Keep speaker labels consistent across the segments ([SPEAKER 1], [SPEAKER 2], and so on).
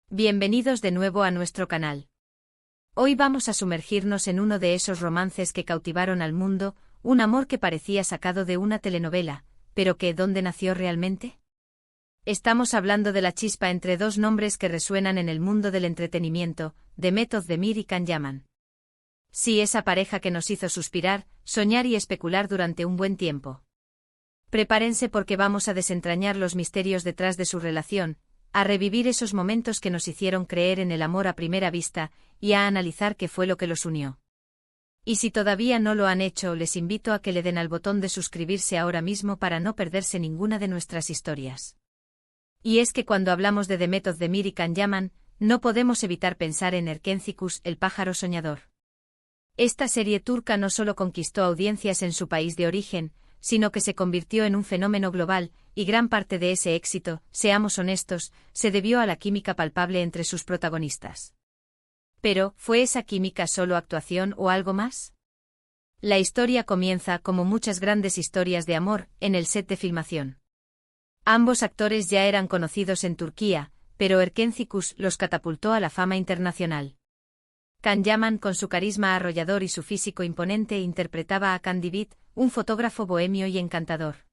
[SPEAKER 1] Bienvenidos de nuevo a nuestro canal. Hoy vamos a sumergirnos en uno de esos romances que cautivaron al mundo, un amor que parecía sacado de una telenovela, pero que ¿dónde nació realmente? Estamos hablando de la chispa entre dos nombres que resuenan en el mundo del entretenimiento, Demet Özdemir y Can Yaman. Sí, esa pareja que nos hizo suspirar, soñar y especular durante un buen tiempo. Prepárense porque vamos a desentrañar los misterios detrás de su relación, a revivir esos momentos que nos hicieron creer en el amor a primera vista, y a analizar qué fue lo que los unió. Y si todavía no lo han hecho, les invito a que le den al botón de suscribirse ahora mismo para no perderse ninguna de nuestras historias. Y es que cuando hablamos de Demet Özdemir y Can Yaman, no podemos evitar pensar en Erkencikus, el pájaro soñador. Esta serie turca no solo conquistó audiencias en su país de origen, sino que se convirtió en un fenómeno global, y gran parte de ese éxito, seamos honestos, se debió a la química palpable entre sus protagonistas. Pero, ¿fue esa química solo actuación o algo más? La historia comienza, como muchas grandes historias de amor, en el set de filmación. Ambos actores ya eran conocidos en Turquía, pero Erkencikus los catapultó a la fama internacional. Can Yaman, con su carisma arrollador y su físico imponente, interpretaba a Can Divit, un fotógrafo bohemio y encantador.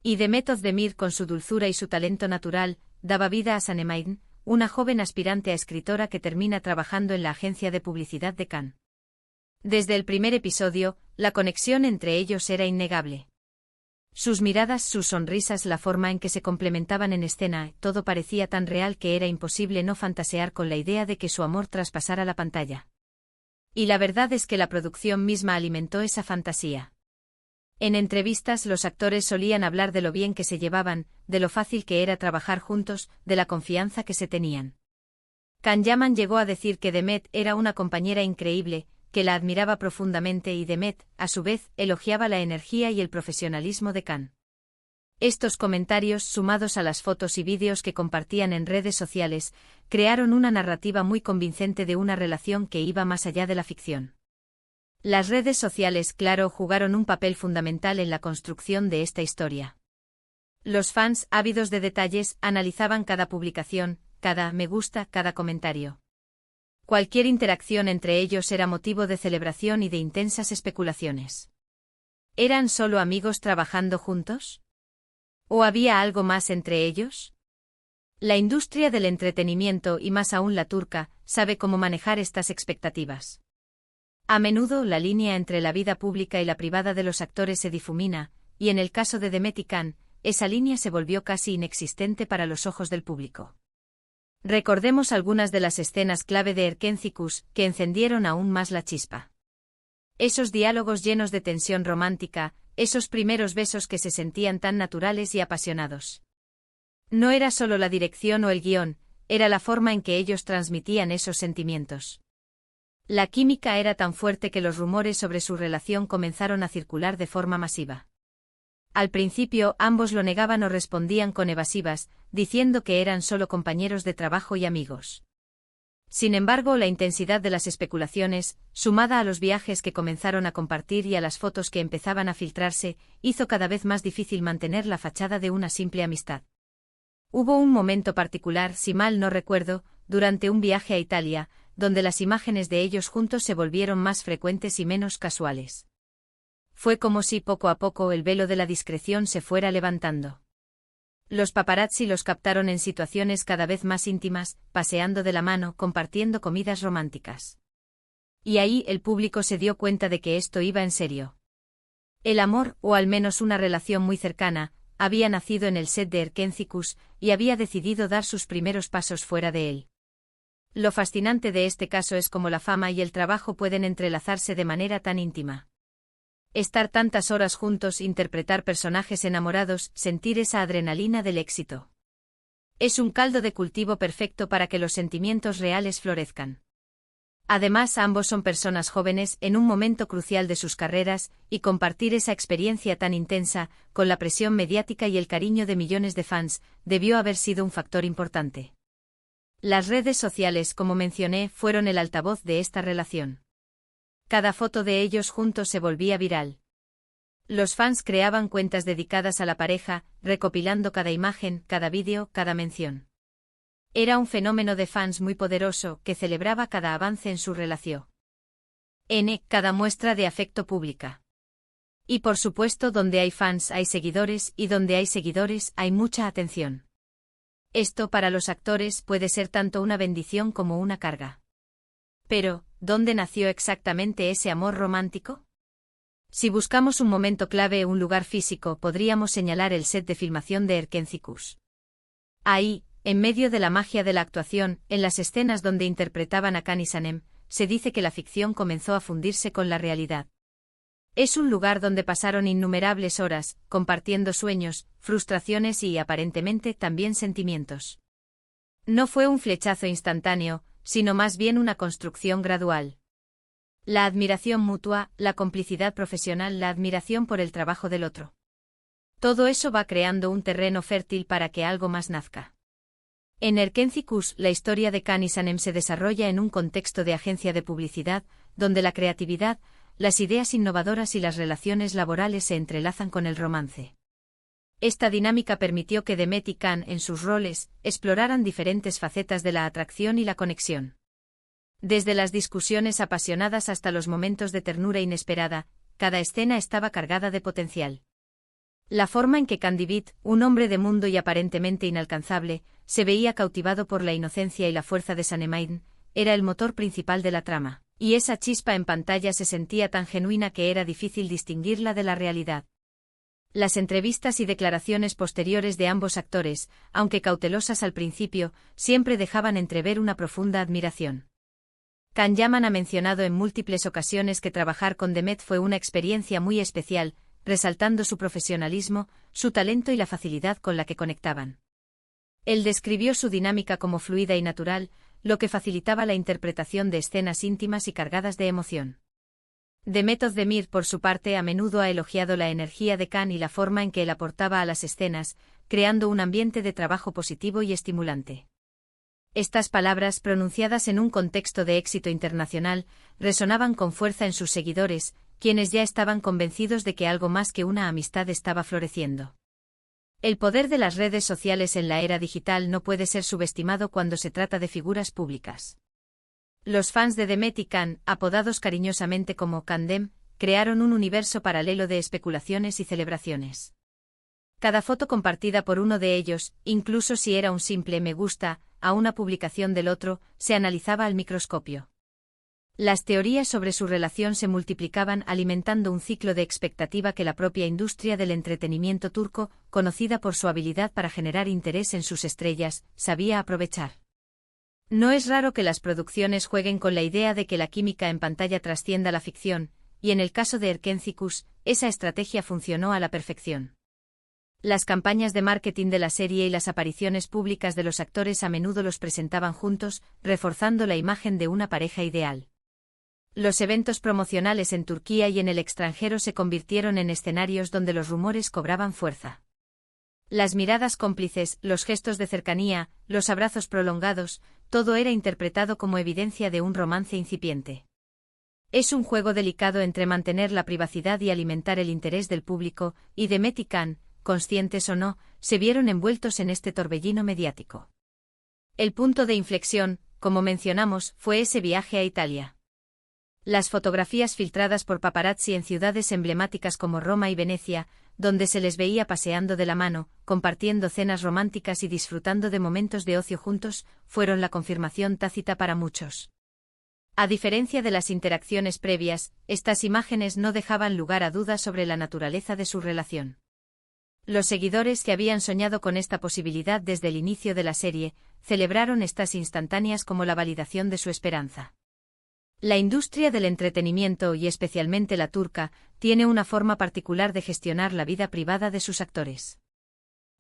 [SPEAKER 1] Y Demet Özdemir, con su dulzura y su talento natural, daba vida a Sanem, una joven aspirante a escritora que termina trabajando en la agencia de publicidad de Can. Desde el primer episodio, la conexión entre ellos era innegable. Sus miradas, sus sonrisas, la forma en que se complementaban en escena, todo parecía tan real que era imposible no fantasear con la idea de que su amor traspasara la pantalla. Y la verdad es que la producción misma alimentó esa fantasía. En entrevistas los actores solían hablar de lo bien que se llevaban, de lo fácil que era trabajar juntos, de la confianza que se tenían. Can Yaman llegó a decir que Demet era una compañera increíble, que la admiraba profundamente, y Demet, a su vez, elogiaba la energía y el profesionalismo de Can. Estos comentarios, sumados a las fotos y vídeos que compartían en redes sociales, crearon una narrativa muy convincente de una relación que iba más allá de la ficción. Las redes sociales, claro, jugaron un papel fundamental en la construcción de esta historia. Los fans, ávidos de detalles, analizaban cada publicación, cada me gusta, cada comentario. Cualquier interacción entre ellos era motivo de celebración y de intensas especulaciones. ¿Eran solo amigos trabajando juntos? ¿O había algo más entre ellos? La industria del entretenimiento, y más aún la turca, sabe cómo manejar estas expectativas. A menudo la línea entre la vida pública y la privada de los actores se difumina, y en el caso de Demet y Can, esa línea se volvió casi inexistente para los ojos del público. Recordemos algunas de las escenas clave de Erkencikus, que encendieron aún más la chispa. Esos diálogos llenos de tensión romántica, esos primeros besos que se sentían tan naturales y apasionados. No era solo la dirección o el guión, era la forma en que ellos transmitían esos sentimientos. La química era tan fuerte que los rumores sobre su relación comenzaron a circular de forma masiva. Al principio ambos lo negaban o respondían con evasivas, diciendo que eran solo compañeros de trabajo y amigos. Sin embargo, la intensidad de las especulaciones, sumada a los viajes que comenzaron a compartir y a las fotos que empezaban a filtrarse, hizo cada vez más difícil mantener la fachada de una simple amistad. Hubo un momento particular, si mal no recuerdo, durante un viaje a Italia, donde las imágenes de ellos juntos se volvieron más frecuentes y menos casuales. Fue como si poco a poco el velo de la discreción se fuera levantando. Los paparazzi los captaron en situaciones cada vez más íntimas, paseando de la mano, compartiendo comidas románticas. Y ahí el público se dio cuenta de que esto iba en serio. El amor, o al menos una relación muy cercana, había nacido en el set de Erkencikus, y había decidido dar sus primeros pasos fuera de él. Lo fascinante de este caso es cómo la fama y el trabajo pueden entrelazarse de manera tan íntima. Estar tantas horas juntos, interpretar personajes enamorados, sentir esa adrenalina del éxito. Es un caldo de cultivo perfecto para que los sentimientos reales florezcan. Además, ambos son personas jóvenes en un momento crucial de sus carreras, y compartir esa experiencia tan intensa, con la presión mediática y el cariño de millones de fans, debió haber sido un factor importante. Las redes sociales, como mencioné, fueron el altavoz de esta relación. Cada foto de ellos juntos se volvía viral. Los fans creaban cuentas dedicadas a la pareja, recopilando cada imagen, cada vídeo, cada mención. Era un fenómeno de fans muy poderoso que celebraba cada avance en su relación. Cada muestra de afecto pública. Y por supuesto, donde hay fans hay seguidores, y donde hay seguidores hay mucha atención. Esto para los actores puede ser tanto una bendición como una carga. Pero, ¿dónde nació exactamente ese amor romántico? Si buscamos un momento clave o un lugar físico, podríamos señalar el set de filmación de Erkencikus. Ahí, en medio de la magia de la actuación, en las escenas donde interpretaban a Can y Sanem, se dice que la ficción comenzó a fundirse con la realidad. Es un lugar donde pasaron innumerables horas, compartiendo sueños, frustraciones y, aparentemente, también sentimientos. No fue un flechazo instantáneo, sino más bien una construcción gradual. La admiración mutua, la complicidad profesional, la admiración por el trabajo del otro. Todo eso va creando un terreno fértil para que algo más nazca. En Erkencikus, la historia de Can y Sanem se desarrolla en un contexto de agencia de publicidad, donde la creatividad, las ideas innovadoras y las relaciones laborales se entrelazan con el romance. Esta dinámica permitió que Demet y Can, en sus roles, exploraran diferentes facetas de la atracción y la conexión. Desde las discusiones apasionadas hasta los momentos de ternura inesperada, cada escena estaba cargada de potencial. La forma en que Candivit, un hombre de mundo y aparentemente inalcanzable, se veía cautivado por la inocencia y la fuerza de Sanemaiden, era el motor principal de la trama, y esa chispa en pantalla se sentía tan genuina que era difícil distinguirla de la realidad. Las entrevistas y declaraciones posteriores de ambos actores, aunque cautelosas al principio, siempre dejaban entrever una profunda admiración. Can Yaman ha mencionado en múltiples ocasiones que trabajar con Demet fue una experiencia muy especial, resaltando su profesionalismo, su talento y la facilidad con la que conectaban. Él describió su dinámica como fluida y natural, lo que facilitaba la interpretación de escenas íntimas y cargadas de emoción. Demet Özdemir, por su parte, a menudo ha elogiado la energía de Can y la forma en que él aportaba a las escenas, creando un ambiente de trabajo positivo y estimulante. Estas palabras, pronunciadas en un contexto de éxito internacional, resonaban con fuerza en sus seguidores, quienes ya estaban convencidos de que algo más que una amistad estaba floreciendo. El poder de las redes sociales en la era digital no puede ser subestimado cuando se trata de figuras públicas. Los fans de Demet y Can, apodados cariñosamente como Candem, crearon un universo paralelo de especulaciones y celebraciones. Cada foto compartida por uno de ellos, incluso si era un simple me gusta a una publicación del otro, se analizaba al microscopio. Las teorías sobre su relación se multiplicaban, alimentando un ciclo de expectativa que la propia industria del entretenimiento turco, conocida por su habilidad para generar interés en sus estrellas, sabía aprovechar. No es raro que las producciones jueguen con la idea de que la química en pantalla trascienda la ficción, y en el caso de Erkencikus, esa estrategia funcionó a la perfección. Las campañas de marketing de la serie y las apariciones públicas de los actores a menudo los presentaban juntos, reforzando la imagen de una pareja ideal. Los eventos promocionales en Turquía y en el extranjero se convirtieron en escenarios donde los rumores cobraban fuerza. Las miradas cómplices, los gestos de cercanía, los abrazos prolongados, todo era interpretado como evidencia de un romance incipiente. Es un juego delicado entre mantener la privacidad y alimentar el interés del público, y Demet y Can, conscientes o no, se vieron envueltos en este torbellino mediático. El punto de inflexión, como mencionamos, fue ese viaje a Italia. Las fotografías filtradas por paparazzi en ciudades emblemáticas como Roma y Venecia, donde se les veía paseando de la mano, compartiendo cenas románticas y disfrutando de momentos de ocio juntos, fueron la confirmación tácita para muchos. A diferencia de las interacciones previas, estas imágenes no dejaban lugar a dudas sobre la naturaleza de su relación. Los seguidores que habían soñado con esta posibilidad desde el inicio de la serie, celebraron estas instantáneas como la validación de su esperanza. La industria del entretenimiento, y especialmente la turca, tiene una forma particular de gestionar la vida privada de sus actores.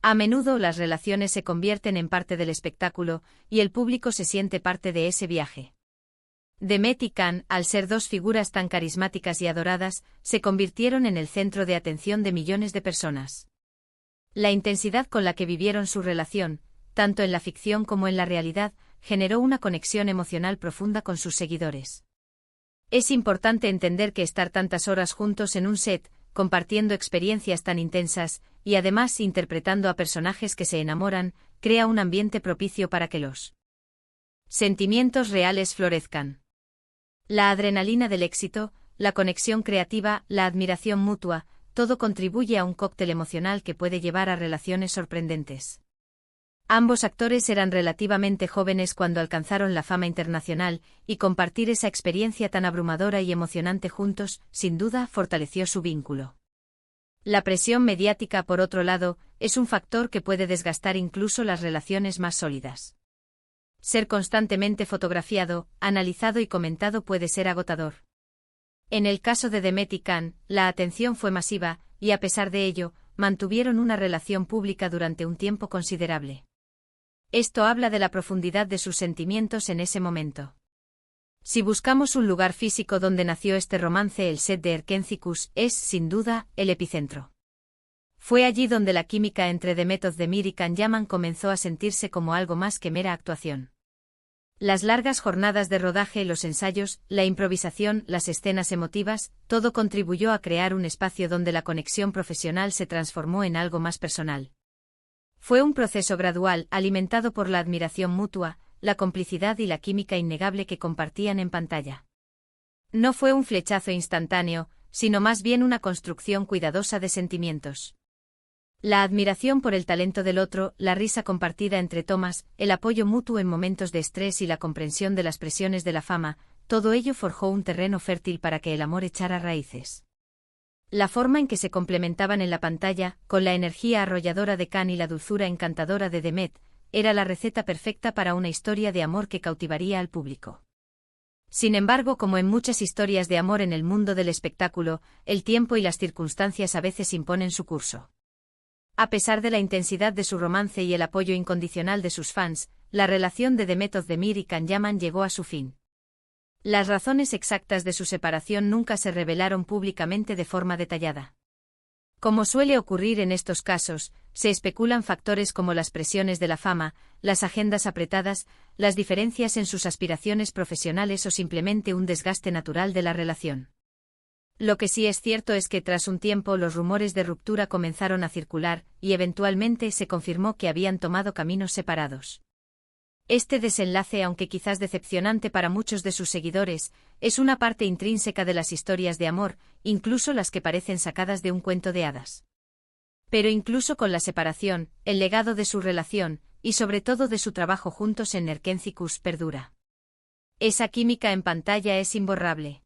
[SPEAKER 1] A menudo las relaciones se convierten en parte del espectáculo, y el público se siente parte de ese viaje. Demet y Can, al ser dos figuras tan carismáticas y adoradas, se convirtieron en el centro de atención de millones de personas. La intensidad con la que vivieron su relación, tanto en la ficción como en la realidad, generó una conexión emocional profunda con sus seguidores. Es importante entender que estar tantas horas juntos en un set, compartiendo experiencias tan intensas, y además interpretando a personajes que se enamoran, crea un ambiente propicio para que los sentimientos reales florezcan. La adrenalina del éxito, la conexión creativa, la admiración mutua, todo contribuye a un cóctel emocional que puede llevar a relaciones sorprendentes. Ambos actores eran relativamente jóvenes cuando alcanzaron la fama internacional, y compartir esa experiencia tan abrumadora y emocionante juntos, sin duda, fortaleció su vínculo. La presión mediática, por otro lado, es un factor que puede desgastar incluso las relaciones más sólidas. Ser constantemente fotografiado, analizado y comentado puede ser agotador. En el caso de Demet y Can, la atención fue masiva, y a pesar de ello, mantuvieron una relación pública durante un tiempo considerable. Esto habla de la profundidad de sus sentimientos en ese momento. Si buscamos un lugar físico donde nació este romance, el set de Erkenci es, sin duda, el epicentro. Fue allí donde la química entre Demet Özdemir y Can Yaman comenzó a sentirse como algo más que mera actuación. Las largas jornadas de rodaje, los ensayos, la improvisación, las escenas emotivas, todo contribuyó a crear un espacio donde la conexión profesional se transformó en algo más personal. Fue un proceso gradual, alimentado por la admiración mutua, la complicidad y la química innegable que compartían en pantalla. No fue un flechazo instantáneo, sino más bien una construcción cuidadosa de sentimientos. La admiración por el talento del otro, la risa compartida entre tomas, el apoyo mutuo en momentos de estrés y la comprensión de las presiones de la fama, todo ello forjó un terreno fértil para que el amor echara raíces. La forma en que se complementaban en la pantalla, con la energía arrolladora de Can y la dulzura encantadora de Demet, era la receta perfecta para una historia de amor que cautivaría al público. Sin embargo, como en muchas historias de amor en el mundo del espectáculo, el tiempo y las circunstancias a veces imponen su curso. A pesar de la intensidad de su romance y el apoyo incondicional de sus fans, la relación de Demet Özdemir y Can Yaman llegó a su fin. Las razones exactas de su separación nunca se revelaron públicamente de forma detallada. Como suele ocurrir en estos casos, se especulan factores como las presiones de la fama, las agendas apretadas, las diferencias en sus aspiraciones profesionales o simplemente un desgaste natural de la relación. Lo que sí es cierto es que tras un tiempo los rumores de ruptura comenzaron a circular, y eventualmente se confirmó que habían tomado caminos separados. Este desenlace, aunque quizás decepcionante para muchos de sus seguidores, es una parte intrínseca de las historias de amor, incluso las que parecen sacadas de un cuento de hadas. Pero incluso con la separación, el legado de su relación, y sobre todo de su trabajo juntos en Erkenci perdura. Esa química en pantalla es imborrable.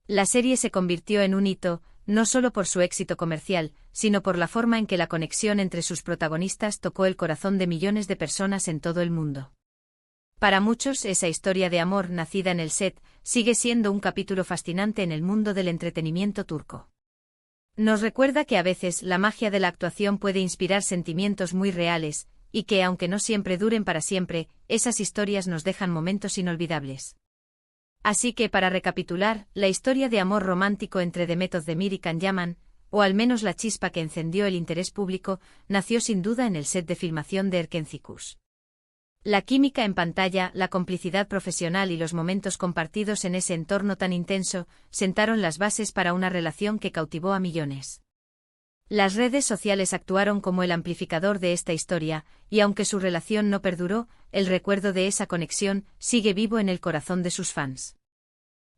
[SPEAKER 1] La serie se convirtió en un hito, no solo por su éxito comercial, sino por la forma en que la conexión entre sus protagonistas tocó el corazón de millones de personas en todo el mundo. Para muchos, esa historia de amor nacida en el set sigue siendo un capítulo fascinante en el mundo del entretenimiento turco. Nos recuerda que a veces la magia de la actuación puede inspirar sentimientos muy reales, y que aunque no siempre duren para siempre, esas historias nos dejan momentos inolvidables. Así que para recapitular, la historia de amor romántico entre Demet Özdemir y Can Yaman, o al menos la chispa que encendió el interés público, nació sin duda en el set de filmación de Erkenci. La química en pantalla, la complicidad profesional y los momentos compartidos en ese entorno tan intenso, sentaron las bases para una relación que cautivó a millones. Las redes sociales actuaron como el amplificador de esta historia, y aunque su relación no perduró, el recuerdo de esa conexión sigue vivo en el corazón de sus fans.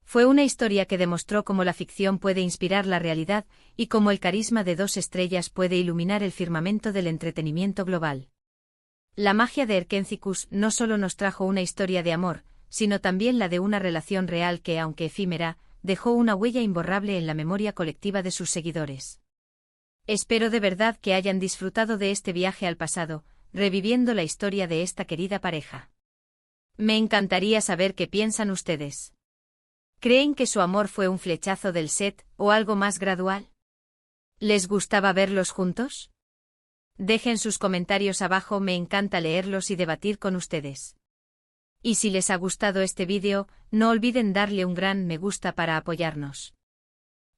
[SPEAKER 1] Fue una historia que demostró cómo la ficción puede inspirar la realidad, y cómo el carisma de dos estrellas puede iluminar el firmamento del entretenimiento global. La magia de Erkenci no solo nos trajo una historia de amor, sino también la de una relación real que, aunque efímera, dejó una huella imborrable en la memoria colectiva de sus seguidores. Espero de verdad que hayan disfrutado de este viaje al pasado, reviviendo la historia de esta querida pareja. Me encantaría saber qué piensan ustedes. ¿Creen que su amor fue un flechazo del set, o algo más gradual? ¿Les gustaba verlos juntos? Dejen sus comentarios abajo, me encanta leerlos y debatir con ustedes. Y si les ha gustado este vídeo, no olviden darle un gran me gusta para apoyarnos.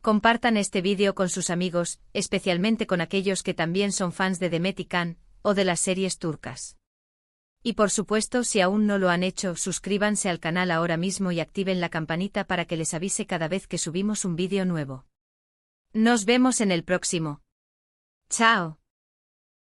[SPEAKER 1] Compartan este vídeo con sus amigos, especialmente con aquellos que también son fans de Demet y Can, o de las series turcas. Y por supuesto, si aún no lo han hecho, suscríbanse al canal ahora mismo y activen la campanita para que les avise cada vez que subimos un vídeo nuevo. Nos vemos en el próximo. ¡Chao!